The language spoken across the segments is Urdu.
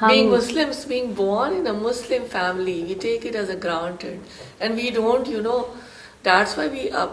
Being Muslims, being born in a Muslim family, we take it as a granted, and we don't, that's why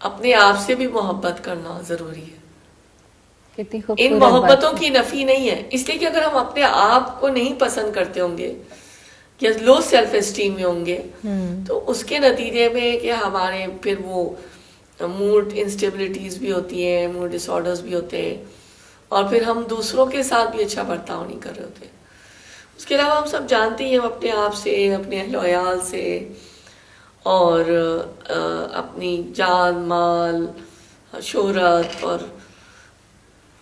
اپنے آپ سے بھی محبت کرنا ضروری ہے. کتنی ان خوبصورت محبتوں بات کی نفی نہیں ہے، اس لیے کہ اگر ہم اپنے آپ کو نہیں پسند کرتے ہوں گے یا لو سیلف اسٹیم میں ہوں گے تو اس کے نتیجے میں کہ ہمارے پھر وہ موڈ انسٹیبلٹیز بھی ہوتی ہیں، موڈ ڈس آرڈرز بھی ہوتے ہیں، اور پھر ہم دوسروں کے ساتھ بھی اچھا برتاؤ نہیں کر رہے ہوتے. اس کے علاوہ ہم سب جانتے ہیں، ہم اپنے آپ سے، اپنے اہل و عیال سے، اور اپنی جان مال، شہرت، اور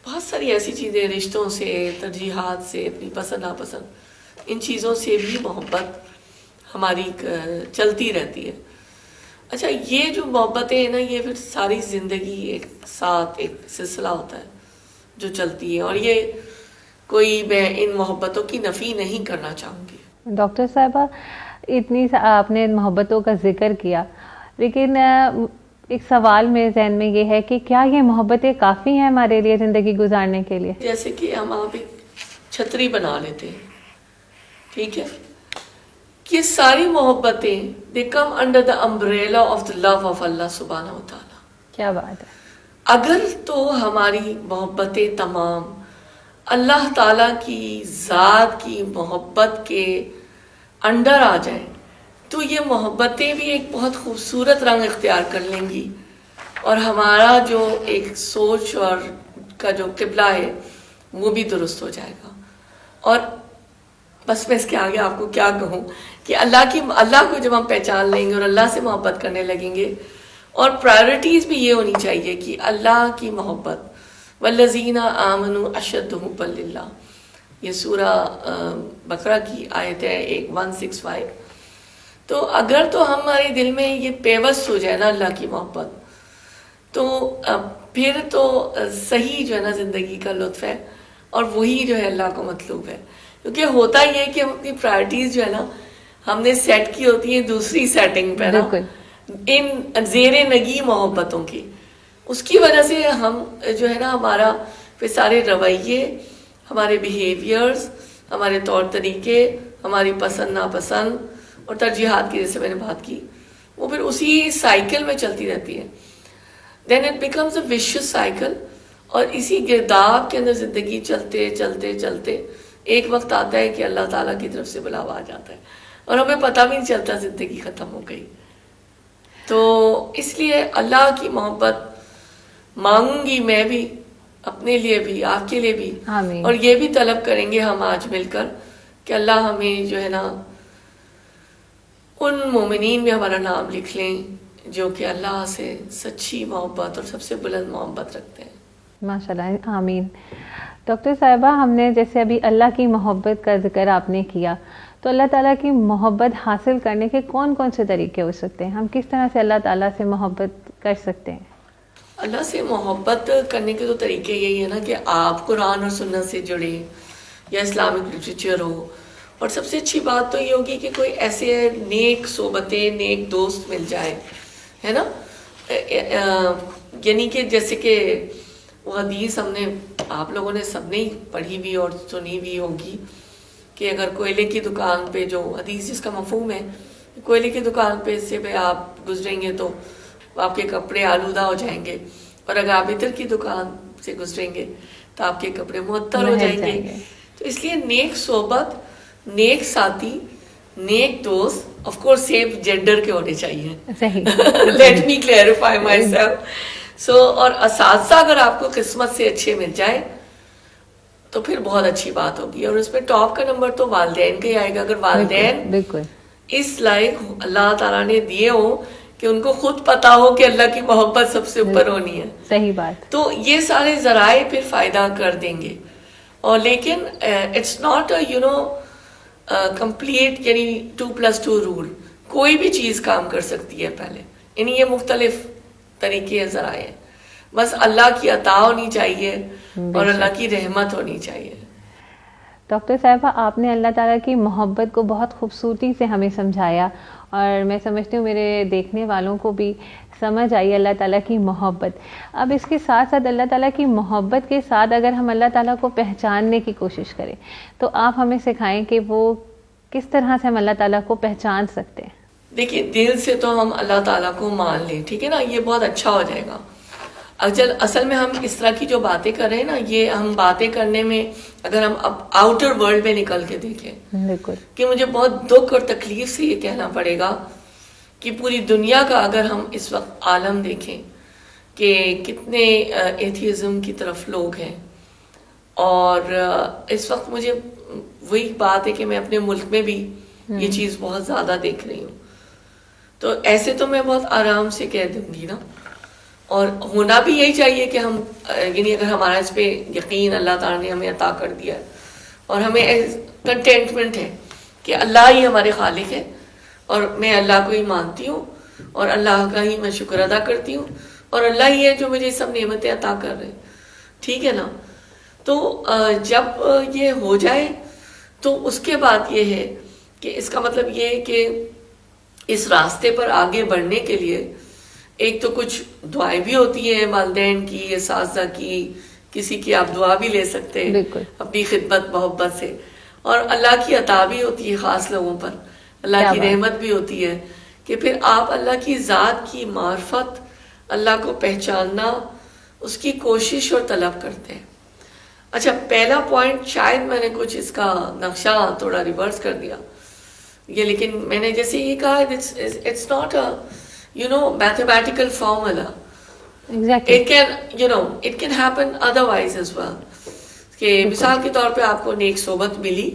بہت ساری ایسی چیزیں، رشتوں سے، ترجیحات سے، اپنی پسند ناپسند، ان چیزوں سے بھی محبت ہماری چلتی رہتی ہے. اچھا، یہ جو محبتیں ہیں نا، یہ پھر ساری زندگی ایک ساتھ ایک سلسلہ ہوتا ہے جو چلتی ہے، اور یہ کوئی، میں ان محبتوں کی نفی نہیں کرنا چاہوں گی. ڈاکٹر صاحبہ، اتنی آپ نے محبتوں کا ذکر کیا، لیکن ایک سوال میرے ذہن میں یہ ہے کہ کیا یہ محبتیں کافی ہیں ہمارے لیے زندگی گزارنے کے لیے؟ جیسے کہ ہم آپ ایک چھتری بنا لیتے ہیں، ٹھیک ہے، یہ ساری محبتیں they come under the umbrella of the love of Allah سبحانہ و تعالیٰ. کیا بات ہے. اگر تو ہماری محبتیں تمام اللہ تعالیٰ کی ذات کی محبت کے انڈر آ جائیں تو یہ محبتیں بھی ایک بہت خوبصورت رنگ اختیار کر لیں گی، اور ہمارا جو ایک سوچ اور کا جو قبلہ ہے وہ بھی درست ہو جائے گا. اور بس میں اس کے آگے آپ کو کیا کہوں کہ اللہ کو جب ہم پہچان لیں گے اور اللہ سے محبت کرنے لگیں گے، اور پرائرٹیز بھی یہ ہونی چاہیے کہ اللہ کی محبت، والذین آمنوا اشد حبا للہ، یہ سورہ بقرہ کی آیت ہے 165. تو اگر تو ہمارے دل میں یہ پیوست ہو جائے نا اللہ کی محبت، تو پھر تو صحیح جو ہے نا زندگی کا لطف ہے، اور وہی جو ہے اللہ کو مطلوب ہے. کیونکہ ہوتا یہ ہے کہ ہم اپنی پرائرٹیز جو ہے نا ہم نے سیٹ کی ہوتی ہیں دوسری سیٹنگ پہ نا، ان زیر نگی محبتوں کی. اس کی وجہ سے ہم جو ہے نا ہمارا پھر سارے رویے، ہمارے بیہیویئرز، ہمارے طور طریقے، ہماری پسند ناپسند اور ترجیحات کی، جیسے میں نے بات کی، وہ پھر اسی سائیکل میں چلتی رہتی ہے. Then it becomes a vicious cycle, اور اسی گرداب کے اندر زندگی چلتے چلتے چلتے ایک وقت آتا ہے کہ اللہ تعالیٰ کی طرف سے بلاوا آ جاتا ہے، اور ہمیں پتہ بھی نہیں چلتا زندگی ختم ہو گئی. تو اس لیے اللہ کی محبت مانگوں گی میں بھی، اپنے لیے بھی، آپ کے لیے بھی، اور یہ بھی طلب کریں گے ہم آج مل کر کہ اللہ ہمیں جو ہے نا ان مومنین میں ہمارا نام لکھ لیں جو کہ اللہ سے سچی محبت اور سب سے بلند محبت رکھتے ہیں. ماشاء اللہ، آمین. ڈاکٹر صاحبہ، ہم نے جیسے ابھی اللہ کی محبت کا ذکر آپ نے کیا، تو اللہ تعالیٰ کی محبت حاصل کرنے کے کون کون سے طریقے ہو سکتے ہیں؟ ہم کس طرح سے اللہ تعالیٰ سے محبت کر سکتے ہیں؟ اللہ سے محبت کرنے کے تو طریقے یہی ہے نا کہ آپ قرآن اور سنت سے جڑے، یا اسلامک لٹریچر ہو، اور سب سے اچھی بات تو یہ ہوگی کہ کوئی ایسے نیک صحبتیں، نیک دوست مل جائے، ہے نا. یعنی کہ جیسے کہ وہ حدیث ہم نے، آپ لوگوں نے سب نے پڑھی بھی اور سنی بھی ہوگی کہ اگر کوئلے کی دکان پہ، جو حدیث جس کا مفہوم ہے، کوئلے کی دکان پہ سے پہ آپ گزریں گے تو آپ کے کپڑے آلودہ ہو جائیں گے، اور اگر آپ عطر کی دکان سے گزریں گے تو آپ کے کپڑے معطر ہو جائیں گے. تو اس لیے نیک صحبت، نیک ساتھی، نیک دوست، آف کورس سیم جینڈر کے ہونے چاہیے. Let me clarify my self. اور اساتذہ اگر آپ کو قسمت سے اچھے مل جائیں تو پھر بہت اچھی بات ہوگی. اور اس میں ٹاپ کا نمبر تو والدین کا ہی آئے گا. اگر والدین بالکل اس لائق اللہ تعالیٰ نے دیے ہوں کہ ان کو خود پتا ہو کہ اللہ کی محبت سب سے اوپر ہونی ہے، صحیح بات، تو یہ سارے ذرائع پھر فائدہ کر دیں گے. اور لیکن اٹس ناٹ کمپلیٹ، یعنی 2+2 رول، کوئی بھی چیز کام کر سکتی ہے پہلے، یعنی یہ مختلف طریقے ذرائع ہیں. بس اللہ کی عطا ہونی چاہیے اور اللہ کی رحمت ہونی چاہیے. ڈاکٹر صاحبہ، آپ نے اللہ تعالیٰ کی محبت کو بہت خوبصورتی سے ہمیں سمجھایا، اور میں سمجھتی ہوں میرے دیکھنے والوں کو بھی سمجھ آئی اللہ تعالیٰ کی محبت. اب اس کے ساتھ ساتھ اللہ تعالیٰ کی محبت کے ساتھ اگر ہم اللہ تعالیٰ کو پہچاننے کی کوشش کریں تو آپ ہمیں سکھائیں کہ وہ کس طرح سے ہم اللہ تعالیٰ کو پہچان سکتے ہیں. دیکھیے دل سے تو ہم اللہ تعالیٰ کو مان لیں، ٹھیک ہے نا، یہ بہت اچھا ہو جائے گا. اصل میں ہم اس طرح کی جو باتیں کر رہے ہیں نا، یہ ہم باتیں کرنے میں اگر ہم اب آؤٹر ورلڈ میں نکل کے دیکھیں بالکل کہ مجھے بہت دکھ اور تکلیف سے یہ کہنا پڑے گا کہ پوری دنیا کا اگر ہم اس وقت عالم دیکھیں کہ کتنے ایتھیزم کی طرف لوگ ہیں، اور اس وقت مجھے وہی بات ہے کہ میں اپنے ملک میں بھی یہ چیز بہت زیادہ دیکھ رہی ہوں. تو ایسے تو میں بہت آرام سے کہہ دوں گی نا، اور ہونا بھی یہی چاہیے کہ ہم یعنی اگر ہمارا اس پہ یقین اللہ تعالیٰ نے ہمیں عطا کر دیا ہے اور ہمیں کنٹینٹمنٹ ہے کہ اللہ ہی ہمارے خالق ہے اور میں اللہ کو ہی مانتی ہوں اور اللہ کا ہی میں شکر ادا کرتی ہوں اور اللہ ہی ہے جو مجھے سب نعمتیں عطا کر رہے ہیں، ٹھیک ہے نا. تو جب یہ ہو جائے تو اس کے بعد یہ ہے کہ اس کا مطلب یہ ہے کہ اس راستے پر آگے بڑھنے کے لیے ایک تو کچھ دعائیں بھی ہوتی ہیں، والدین کی، اساتذہ کی، کسی کی آپ دعا بھی لے سکتے ہیں اپنی خدمت محبت سے، اور اللہ کی عطا بھی ہوتی ہے خاص لوگوں پر، اللہ کی رحمت بھی ہوتی ہے کہ پھر آپ اللہ کی ذات کی معرفت، اللہ کو پہچاننا، اس کی کوشش اور طلب کرتے ہیں. اچھا، پہلا پوائنٹ شاید میں نے کچھ اس کا نقشہ تھوڑا ریورس کر دیا یہ، لیکن میں نے جیسے یہ کہا it's not mathematical formula. Exactly. It can happen otherwise as well. کہ مثال کے طور پہ آپ کو نیک صحبت ملی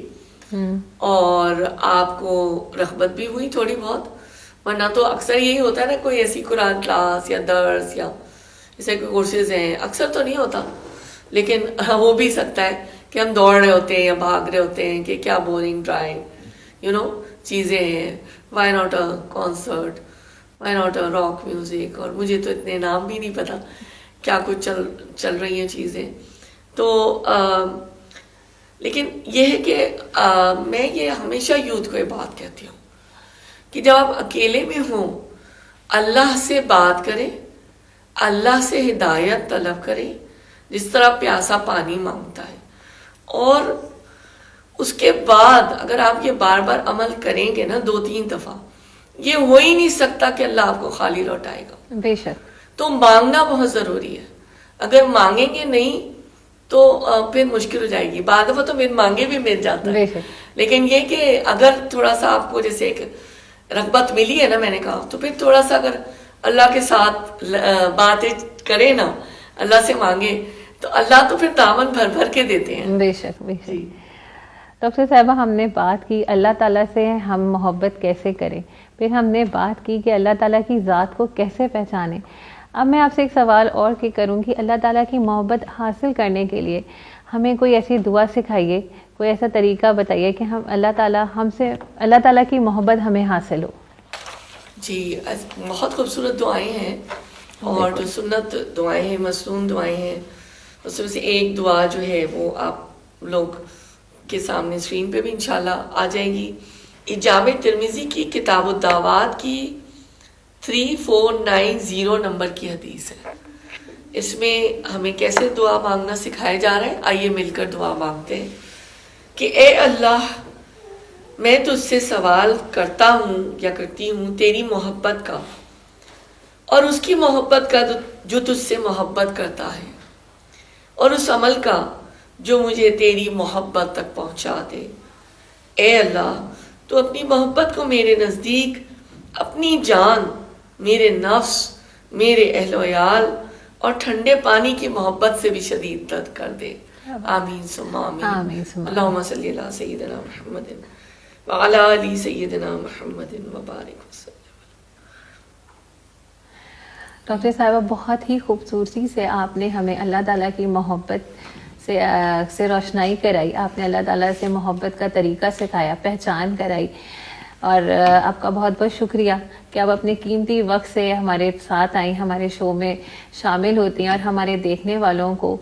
اور آپ کو رغبت بھی ہوئی تھوڑی بہت، ورنہ تو اکثر یہی ہوتا ہے نا، کوئی ایسی قرآن کلاس یا درس یا جیسے کوئی کورسز ہیں، اکثر تو نہیں ہوتا لیکن ہو بھی سکتا ہے کہ ہم دوڑ رہے ہوتے ہیں یا بھاگ رہے ہوتے ہیں کہ کیا بورنگ ڈرائنگ چیزیں ہیں، why not a concert, why not a rock music, اور مجھے تو اتنے نام بھی نہیں پتا کیا کچھ چل رہی ہیں چیزیں. تو لیکن یہ ہے کہ میں یہ ہمیشہ یوتھ کو یہ بات کہتی ہوں کہ جب آپ اکیلے میں ہوں، اللہ سے بات کریں، اللہ سے ہدایت طلب کریں جس طرح پیاسا پانی مانگتا ہے، اور اس کے بعد اگر آپ یہ بار بار عمل کریں گے نا 2-3 دفعہ، یہ ہو ہی نہیں سکتا کہ اللہ آپ کو خالی لوٹائے گا. بے شک. تو مانگنا بہت ضروری ہے. اگر مانگیں گے نہیں تو پھر مشکل ہو جائے گی. بعض دفعہ تو بن مانگے بھی مل جاتا ہے، لیکن یہ کہ اگر تھوڑا سا آپ کو جیسے ایک رغبت ملی ہے نا، میں نے کہا، تو پھر تھوڑا سا اگر اللہ کے ساتھ باتیں کرے نا، اللہ سے مانگے، تو اللہ تو پھر دامن بھر بھر کے دیتے ہیں. بے شک بے شک. ڈاکٹر صاحبہ، ہم نے بات کی اللہ تعالیٰ سے ہم محبت کیسے کریں، پھر ہم نے بات کی کہ اللہ تعالیٰ کی ذات کو کیسے پہچانیں. اب میں آپ سے ایک سوال اور کی کروں کہ اللہ تعالیٰ کی محبت حاصل کرنے کے لیے ہمیں کوئی ایسی دعا سکھائیے، کوئی ایسا طریقہ بتائیے کہ ہم اللہ تعالیٰ کی محبت ہمیں حاصل ہو. جی، بہت خوبصورت دعائیں ہیں، اور جو سنت دعائیں ہیں، مصنون دعائیں ہیں، اس میں سے ایک دعا جو ہے وہ آپ لوگ کے سامنے اسکرین پہ بھی انشاءاللہ آ جائے گی. یہ جامع ترمذی کی کتاب الدعوات کی 3490 نمبر کی حدیث ہے. اس میں ہمیں کیسے دعا مانگنا سکھایا جا رہا ہے. آئیے مل کر دعا مانگتے ہیں کہ اے اللہ، میں تجھ سے سوال کرتا ہوں یا کرتی ہوں تیری محبت کا، اور اس کی محبت کا جو تجھ سے محبت کرتا ہے، اور اس عمل کا جو مجھے تیری محبت تک پہنچا دے. اے اللہ، تو اپنی محبت کو میرے نزدیک اپنی جان، میرے نفس، میرے اہل و عیال اور ٹھنڈے پانی کی محبت سے بھی شدید تر کر دے. آمین ثم آمین. اللہم صلی علی سیدنا محمد وعلی آل سیدنا محمد وبارک وسلم. ڈاکٹر صاحبہ، بہت ہی خوبصورتی سے آپ نے ہمیں اللہ تعالیٰ کی محبت سے روشنائی کرائی. آپ نے اللہ تعالیٰ سے محبت کا طریقہ سکھایا، پہچان کرائی، اور آپ کا بہت بہت شکریہ کہ آپ اپنے قیمتی وقت سے ہمارے ساتھ آئیں، ہمارے شو میں شامل ہوتی ہیں اور ہمارے دیکھنے والوں کو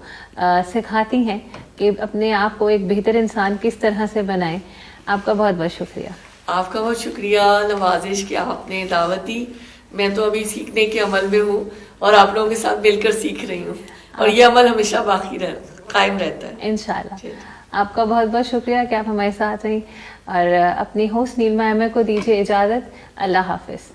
سکھاتی ہیں کہ اپنے آپ کو ایک بہتر انسان کس طرح سے بنائیں. آپ کا بہت بہت شکریہ. آپ کا بہت شکریہ نوازش کہ آپ نے دعوت دی. میں تو ابھی سیکھنے کے عمل میں ہوں اور آپ لوگوں کے ساتھ مل کر سیکھ رہی ہوں، اور یہ عمل ہمیشہ باقی قائم رہتا ہے انشاءاللہ. آپ کا بہت بہت شکریہ کہ آپ ہمارے ساتھ رہیں. اور اپنی ہوسٹ نیلما احمد کو دیجیے اجازت. اللہ حافظ.